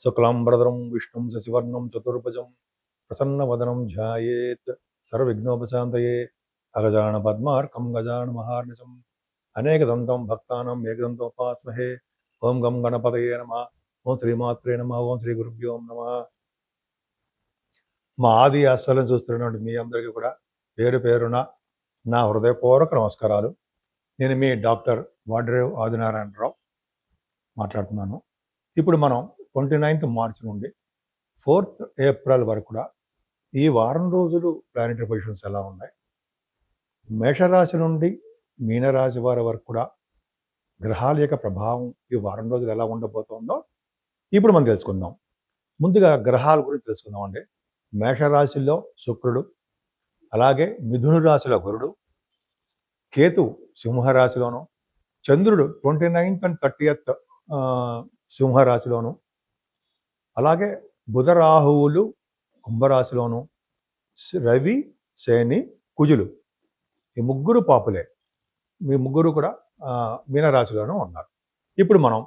శుక్లాంబరధరం విష్ణుం శశివర్ణం చతుర్భుజం ప్రసన్నవదనం ధ్యాయేత్ సర్వవిఘ్నోపశాంతయే అగజాన పద్మార్కం గజాన మహార్నిశం అనేకదంతం భక్తానం ఏకదంతోపాస్మహే. ఓం గం గణపతయే నమః. ఓం శ్రీమాత్రే నమః. ఓం శ్రీ గురుభ్యో నమః. మా ఆది ఆశ్చర్యం చూస్తున్నటువంటి మీ అందరికీ కూడా పేరు పేరున నా హృదయపూర్వక నమస్కారాలు. నేను మీ డాక్టర్ వాడ్రేవ్ ఆదినారాయణరావు మాట్లాడుతున్నాను. ఇప్పుడు మనం 29th మార్చి నుండి 4th ఏప్రిల్ వరకు కూడా ఈ వారం రోజులు ప్లానెటరీ పొజిషన్స్ ఎలా ఉన్నాయి, మేషరాశి నుండి మీనరాశి వారి వరకు కూడా గ్రహాల యొక్క ప్రభావం ఈ వారం రోజులు ఎలా ఉండబోతుందో ఇప్పుడు మనం తెలుసుకుందాం. ముందుగా గ్రహాల గురించి తెలుసుకుందాం అండి. మేషరాశిలో శుక్రుడు, అలాగే మిథున రాశిలో గురుడు, కేతు సింహరాశిలోను, చంద్రుడు 29th and 30th సింహరాశిలోను, అలాగే బుధ రాహువులు కుంభరాశిలోను, రవి శని కుజులు ఈ ముగ్గురు పాపులే. మీ ముగ్గురు కూడా మీనరాశిలోనూ ఉన్నారు. ఇప్పుడు మనం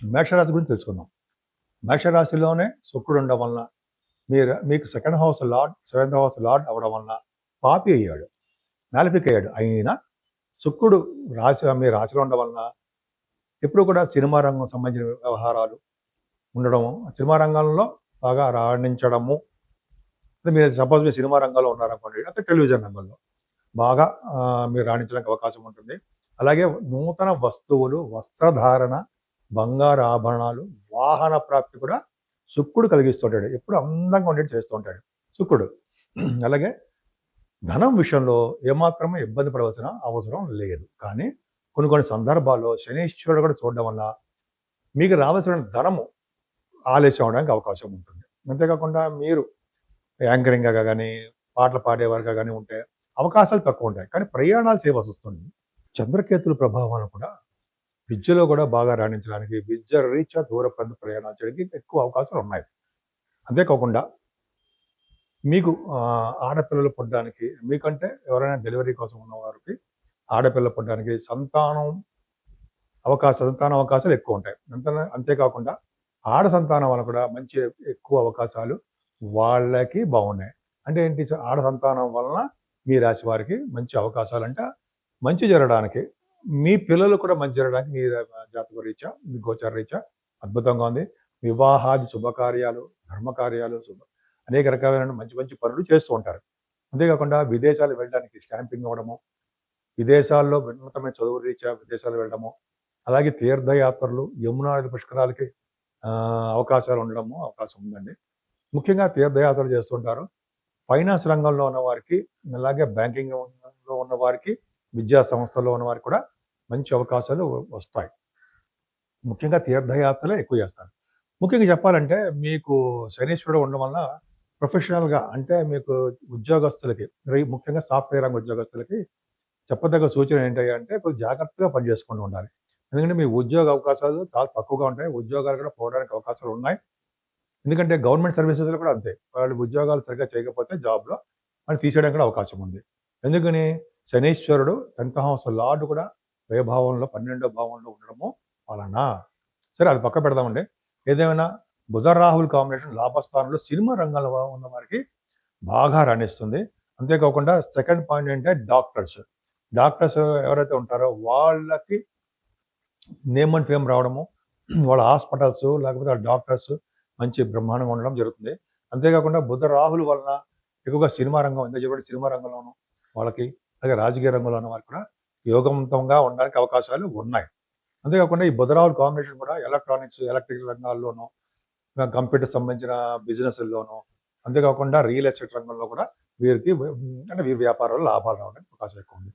మేషరాశి గురించి తెలుసుకుందాం. మేషరాశిలోనే శుక్రుడు ఉండడం వలన మీకు 2nd house lord 7th house lord అవ్వడం వలన పాపి అయ్యాడు, నాలిఫిక్ అయ్యాడు. అయినా శుక్రుడు మీ రాశిలో ఉండడం వలన ఎప్పుడు కూడా సినిమా రంగం సంబంధించిన వ్యవహారాలు ఉండడము, సినిమా రంగంలో బాగా రాణించడము. మీరు సపోజ్ మీరు సినిమా రంగంలో ఉన్నారనుకోండి, అయితే టెలివిజన్ రంగంలో బాగా మీరు రాణించడానికి అవకాశం ఉంటుంది. అలాగే నూతన వస్తువులు, వస్త్రధారణ, బంగారు ఆభరణాలు, వాహన ప్రాప్తి కూడా శుక్రుడు కలిగిస్తుంటాడు. ఎప్పుడు అందంగా ఉండేది చేస్తూ ఉంటాడు శుక్రుడు. అలాగే ధనం విషయంలో ఏమాత్రమే ఇబ్బంది పడవలసిన అవసరం లేదు. కానీ కొన్ని సందర్భాల్లో శనీశ్వరుడు కూడా చూడడం వల్ల మీకు రావాల్సిన ధనము ఆలస్యం అవడానికి అవకాశం ఉంటుంది. అంతేకాకుండా మీరు యాంకరింగ్గా కానీ పాటలు పాడేవారుగా కానీ ఉంటే అవకాశాలు తక్కువ ఉంటాయి, కానీ ప్రయాణాలు చేయవలసి వస్తుంది. చంద్రకేతుల ప్రభావం కూడా విద్యలో కూడా బాగా రాణించడానికి, విద్య రీత్యా దూర ప్రాంత ప్రయాణాలు చేయడానికి ఎక్కువ అవకాశాలు ఉన్నాయి. అంతేకాకుండా మీకు ఆడపిల్లలు పుట్టడానికి, మీకంటే ఎవరైనా డెలివరీ కోసం ఉన్న వారికి ఆడపిల్లలు పుట్టడానికి సంతాన అవకాశాలు ఎక్కువ ఉంటాయి. అంతేకాకుండా ఆడ సంతానం వల్ల కూడా మంచి ఎక్కువ అవకాశాలు వాళ్ళకి బాగున్నాయి. అంటే ఏంటి, ఆడ సంతానం వలన మీ రాశి వారికి మంచి అవకాశాలు అంటే మంచి జరగడానికి, మీ పిల్లలు కూడా మంచి జరగడానికి మీ జాతక రీత్యా, మీ గోచార రీత్యా అద్భుతంగా ఉంది. వివాహాది శుభకార్యాలు, ధర్మకార్యాలు, అనేక రకాలైన మంచి పనులు చేస్తూ ఉంటారు. అంతేకాకుండా విదేశాలు వెళ్ళడానికి స్టాంపింగ్ అవ్వడము, విదేశాల్లో ఉన్నతమైన చదువు రీత్యా విదేశాలు వెళ్ళడము, అలాగే తీర్థయాత్రలు, యమునా నది పుష్కరాలకి అవకాశాలు ఉండడము అవకాశం ఉందండి. ముఖ్యంగా తీర్థయాత్రలు చేస్తుంటారు. ఫైనాన్స్ రంగంలో ఉన్న వారికి, అలాగే బ్యాంకింగ్లో ఉన్న వారికి, విద్యా సంస్థల్లో ఉన్న వారికి కూడా మంచి అవకాశాలు వస్తాయి. ముఖ్యంగా తీర్థయాత్రలే ఎక్కువ చేస్తారు. ముఖ్యంగా చెప్పాలంటే మీకు శనీశ్వరుడు ఉండడం వల్ల ప్రొఫెషనల్గా, అంటే మీకు ఉద్యోగస్తులకి, ముఖ్యంగా సాఫ్ట్వేర్ రంగ ఉద్యోగస్తులకి చెప్పదగ్గ సూచన ఏంటంటే కొంచెం జాగ్రత్తగా పనిచేసుకుంటూ ఉండాలి. ఎందుకంటే మీ ఉద్యోగ అవకాశాలు చాలా తక్కువగా ఉంటాయి. ఉద్యోగాలు కూడా పోవడానికి అవకాశాలు ఉన్నాయి. ఎందుకంటే గవర్నమెంట్ సర్వీసెస్లో కూడా అంతే. వాళ్ళు ఉద్యోగాలు సరిగ్గా చేయకపోతే జాబ్లో వాళ్ళు తీసేయడానికి కూడా అవకాశం ఉంది. ఎందుకని, శనీశ్వరుడు 10th హౌస్ లార్డ్ కూడా వ్యయభావంలో 12వ భావంలో ఉండడము వలన. సరే, అది పక్క పెడదామండి. ఏదేమైనా బుధ రాహుల్ కాంబినేషన్ లాభస్థానంలో సినిమా రంగంలో ఉన్న వారికి బాగా రాణిస్తుంది. అంతేకాకుండా సెకండ్ పాయింట్ ఏంటంటే డాక్టర్స్ ఎవరైతే ఉంటారో వాళ్ళకి నేమ్ అండ్ ఫేమ్ రావడము, వాళ్ళ హాస్పిటల్స్ లేకపోతే వాళ్ళ డాక్టర్స్ మంచి బ్రహ్మాండంగా ఉండడం జరుగుతుంది. అంతేకాకుండా బుధ రాహుల వలన ఎక్కువగా సినిమా రంగం, ఎంత చెప్పండి, సినిమా రంగంలోనూ వాళ్ళకి, అలాగే రాజకీయ రంగంలో ఉన్న వారికి కూడా యోగవంతంగా ఉండడానికి అవకాశాలు ఉన్నాయి. అంతేకాకుండా ఈ బుధ రాహుల్ కాంబినేషన్ కూడా ఎలక్ట్రానిక్స్, ఎలక్ట్రికల్ రంగాల్లోనూ, కంప్యూటర్ సంబంధించిన బిజినెస్ల్లోనూ, అంతేకాకుండా రియల్ ఎస్టేట్ రంగంలో కూడా వీరికి, అంటే వీరి వ్యాపారాలు లాభాలు రావడానికి అవకాశం ఎక్కువ ఉంది.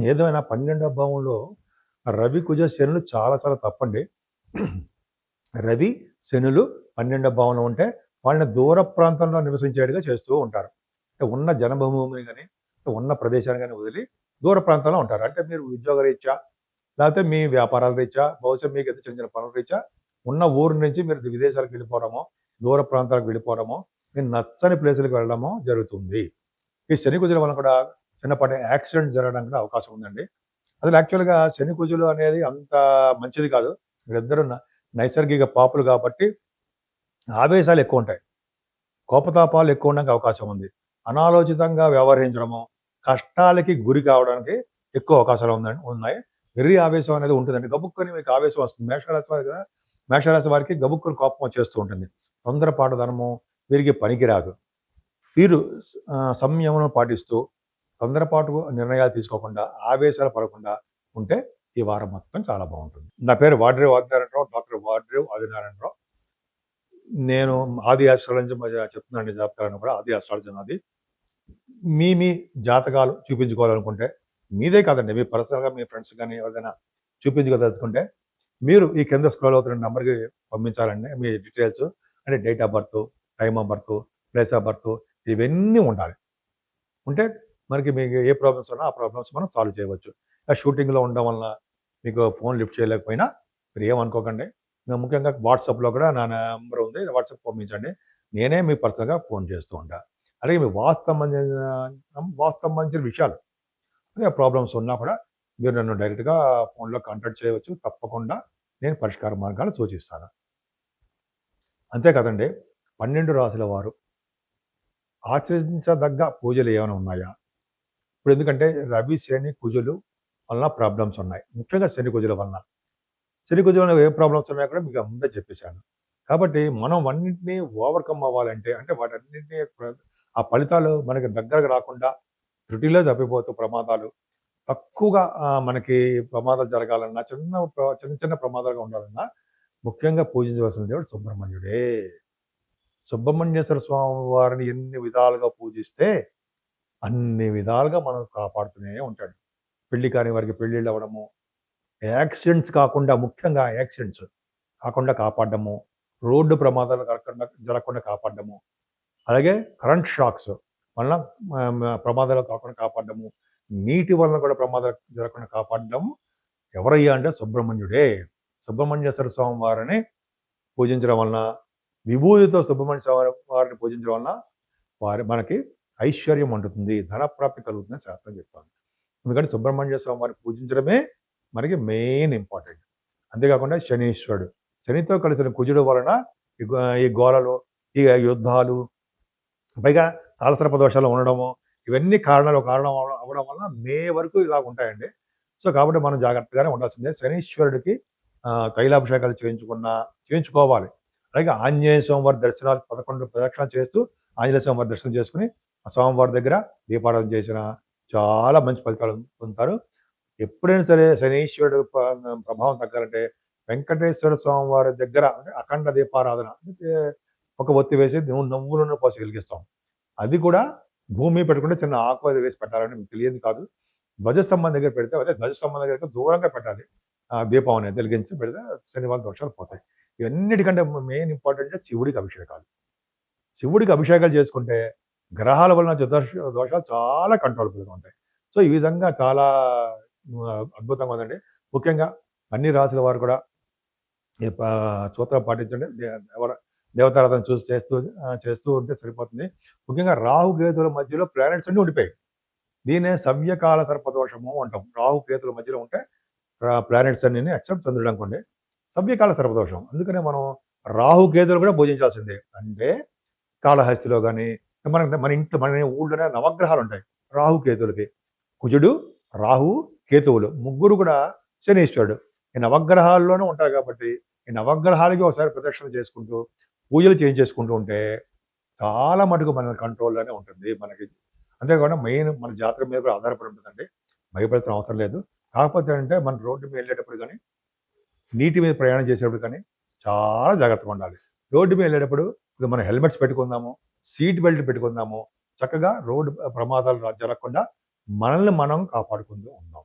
ఏదైనా 12వ భావంలో రవి కుజ శనులు చాలా తప్పండి. రవి శనులు 12వ భావంలో ఉంటే వాళ్ళని దూర ప్రాంతంలో నివసించేట్టుగా చేస్తూ ఉంటారు. అంటే ఉన్న జనభూమిని కానీ, ఉన్న ప్రదేశాన్ని కానీ వదిలి దూర ప్రాంతంలో ఉంటారు. అంటే మీరు ఉద్యోగ రీత్యా, లేకపోతే మీ వ్యాపారాల రీత్యా, బహుశా మీకు చిన్న చిన్న పనుల రీత్యా ఉన్న ఊరు నుంచి మీరు విదేశాలకు వెళ్ళిపోవడమో, దూర ప్రాంతాలకు వెళ్ళిపోవడమో, మీరు నచ్చని ప్లేసులకు వెళ్ళడమో జరుగుతుంది. ఈ శని కుజుల వల్ల కూడా చిన్నపాటి యాక్సిడెంట్ జరగడానికి కూడా అవకాశం ఉందండి. అసలు యాక్చువల్గా శని కుజులు అనేది అంత మంచిది కాదు. వీళ్ళిద్దరూ నైసర్గిక పాపులు కాబట్టి ఆవేశాలు ఎక్కువ ఉంటాయి, కోపతాపాలు ఎక్కువ ఉండడానికి అవకాశం ఉంది. అనాలోచితంగా వ్యవహరించడము, కష్టాలకి గురి కావడానికి ఎక్కువ అవకాశాలు ఉన్నాయి. వెర్రి ఆవేశం అనేది ఉంటుందండి. గబుక్కుని మీకు ఆవేశం వస్తుంది. మేషరాశి వారి కదా, మేషరాశి వారికి గబుక్కుని కోపం వచ్చేస్తూ ఉంటుంది. తొందరపాటుదనము వీరికి పనికిరాదు. వీరు సంయమనం పాటిస్తూ తొందరపాటు నిర్ణయాలు తీసుకోకుండా ఆవేశాలు పడకుండా ఉంటే ఈ వారం మొత్తం చాలా బాగుంటుంది. నా పేరు వాడ్రేవ్ ఆదినారాయణరావు, డాక్టర్ వాడ్రేవ్ ఆదినారాయణరావు. నేను ఆది ఆస్ట్రాలజీ చెప్తున్నాను, జాతకాలను కూడా ఆది ఆస్ట్రాలజీ నాది. మీ జాతకాలు చూపించుకోవాలనుకుంటే, మీదే కాదండి, మీ పర్సనల్గా మీ ఫ్రెండ్స్ కానీ ఎవరిదైనా చూపించుకోదలుచుకుంటే మీరు ఈ కింద స్క్రోల్ అవుతున్న నెంబర్కి పంపించాలండి. మీ డీటెయిల్స్ అంటే date of birth, time of birth, place of birth ఇవన్నీ ఉండాలి. ఉంటే మనకి మీకు ఏ ప్రాబ్లమ్స్ ఉన్నా ఆ ప్రాబ్లమ్స్ మనం సాల్వ్ చేయవచ్చు. షూటింగ్లో ఉండడం వలన మీకు ఫోన్ లిఫ్ట్ చేయలేకపోయినా మీరు ఏమనుకోకండి. ముఖ్యంగా వాట్సాప్లో కూడా నా నెంబర్ ఉంది, వాట్సాప్ పంపించండి. నేనే మీ పర్సనల్గా ఫోన్ చేస్తూ ఉంటాను. అలాగే మీ వాస్తు సంబంధించిన విషయాలు అదే ప్రాబ్లమ్స్ ఉన్నా కూడా మీరు నన్ను డైరెక్ట్గా ఫోన్లో కాంటాక్ట్ చేయవచ్చు. తప్పకుండా నేను పరిష్కార మార్గాలు సూచిస్తాను. అంతే కదండి, 12 రాశుల వారు ఆచరించదగ్గ పూజలు ఏమైనా ఉన్నాయా? ఇప్పుడు ఎందుకంటే రవి, శని, కుజులు వలన ప్రాబ్లమ్స్ ఉన్నాయి. ముఖ్యంగా శని కుజుల వలన. శని కుజుల వలన ఏ ప్రాబ్లమ్స్ ఉన్నాయో కూడా మీకు ముందే చెప్పేశాను. కాబట్టి మనం అన్నింటినీ ఓవర్కమ్ అవ్వాలంటే, అంటే వాటన్నింటినీ ఆ ఫలితాలు మనకి దగ్గరకు రాకుండా త్రుటిలో తప్పిపోతూ ప్రమాదాలు తక్కువగా మనకి ప్రమాదాలు జరగాలన్నా, చిన్న చిన్న ప్రమాదాలుగా ఉండాలన్నా ముఖ్యంగా పూజించవలసిన దేవుడు సుబ్రహ్మణ్యుడే. సుబ్రహ్మణ్యేశ్వర స్వామి వారిని ఎన్ని విధాలుగా పూజిస్తే అన్ని విధాలుగా మనం కాపాడుతూనే ఉంటాడు. పెళ్లి కాని వారికి పెళ్ళిళ్ళు అవ్వడము, యాక్సిడెంట్స్ కాకుండా, ముఖ్యంగా యాక్సిడెంట్స్ కాకుండా కాపాడము, రోడ్డు ప్రమాదాలు జరగకుండా కాపాడము, అలాగే కరెంట్ షాక్స్ వలన ప్రమాదాలు కాకుండా కాపాడము, నీటి వలన కూడా ప్రమాదాలు జరగకుండా కాపాడము ఎవరయ్యా అంటే సుబ్రహ్మణ్యుడే. సుబ్రహ్మణ్యేశ్వర స్వామి వారిని పూజించడం వలన, విభూతితో సుబ్రహ్మణ్య స్వామి వారిని పూజించడం వలన మనకి ఐశ్వర్యం ఉంటుంది, ధనప్రాప్తి కలుగుతుందని శాస్త్రం చెప్తాను. ఎందుకంటే సుబ్రహ్మణ్య స్వామి వారిని పూజించడమే మనకి మెయిన్ ఇంపార్టెంట్. అంతేకాకుండా శనీశ్వరుడు, శనితో కలిసిన కుజుడు వలన ఈ గోళలు, ఈ యుద్ధాలు, పైగా తాళసర్ప దోషాలు ఉండడము, ఇవన్నీ కారణం అవ్వడం వల్ల మే వరకు ఇలా ఉంటాయండి. సో కాబట్టి మనం జాగ్రత్తగానే ఉండాల్సిందే. శనీశ్వరుడికి తైలాభిషేకాలు చేయించుకోవాలి. అలాగే ఆంజనేయ స్వామివారి దర్శనాలు 11 ప్రదక్షిణాలు చేస్తూ ఆంజనేయ స్వామివారి దర్శనం చేసుకుని ఆ స్వామివారి దగ్గర దీపారాధన చేసిన చాలా మంచి ఫలితాలు పొందుతారు. ఎప్పుడైనా సరే శనీశ్వరుడు ప్రభావం తగ్గాలంటే వెంకటేశ్వర స్వామివారి దగ్గర అంటే అఖండ దీపారాధన, ఒక ఒత్తి వేసి నవ్వులను పోసి వెలిగిస్తాం. అది కూడా భూమి పెట్టుకుంటే చిన్న ఆకు అది వేసి పెట్టాలని మీకు తెలియదు కాదు. ధ్వజస్తంభం దగ్గర పెడితే, అదే ధ్వజస్తంభం దగ్గర దూరంగా పెట్టాలి. దీపం అనేది వెలిగించి పెడితే శనివారం దోషాలు పోతాయి. ఇవన్నిటికంటే మెయిన్ ఇంపార్టెంట్ శివుడికి అభిషేకాలు. శివుడికి అభిషేకాలు చేసుకుంటే గ్రహాల వలన దోషాలు చాలా కంట్రోల్బుల్గా ఉంటాయి. సో ఈ విధంగా చాలా అద్భుతంగా ఉందండి. ముఖ్యంగా అన్ని రాశుల వారు కూడా ఈ సూత్రం పాటించండి. దేవతారాధన చేస్తూ ఉంటే సరిపోతుంది. ముఖ్యంగా రాహు కేతుల మధ్యలో ప్లానెట్స్ అన్నీ ఉండిపోయాయి. దీనే సవ్యకాల సర్పదోషము అంటాం. రాహు కేతుల మధ్యలో ఉంటే ప్లానెట్స్ అన్ని ఎక్సెప్ట్ చంద్రుడు అనుకోండి, సవ్యకాల సర్పదోషం. అందుకనే మనం రాహు కేతులు కూడా పూజించాల్సిందే. అంటే కాళహస్తిలో కానీ మన ఇంట్లో మన ఊళ్ళోనే నవగ్రహాలు ఉంటాయి. రాహు కేతులకి కుజుడు, రాహు, కేతువులు ముగ్గురు కూడా శనీశ్వరుడు ఈ నవగ్రహాల్లోనే ఉంటారు. కాబట్టి ఈ నవగ్రహాలకి ఒకసారి ప్రదక్షిణ చేసుకుంటూ పూజలు చేయించేసుకుంటూ ఉంటే చాలా మటుకు మన కంట్రోల్లోనే ఉంటుంది మనకి. అంతేకాకుండా మెయిన్ మన జాతకం మీద కూడా ఆధారపడి ఉంటుందండి. భయపడాల్సిన అవసరం లేదు. కాకపోతే అంటే మన రోడ్డు మీద వెళ్ళేటప్పుడు కానీ, నీటి మీద ప్రయాణం చేసేటప్పుడు కానీ చాలా జాగ్రత్తగా ఉండాలి. రోడ్డు మీద వెళ్ళేటప్పుడు మనం హెల్మెట్స్ పెట్టుకుందాము, సీట్ బెల్ట్ పెట్టుకుందాము. చక్కగా రోడ్డు ప్రమాదాలు జరగకుండా మనల్ని మనం కాపాడుకుంటూ ఉందాం.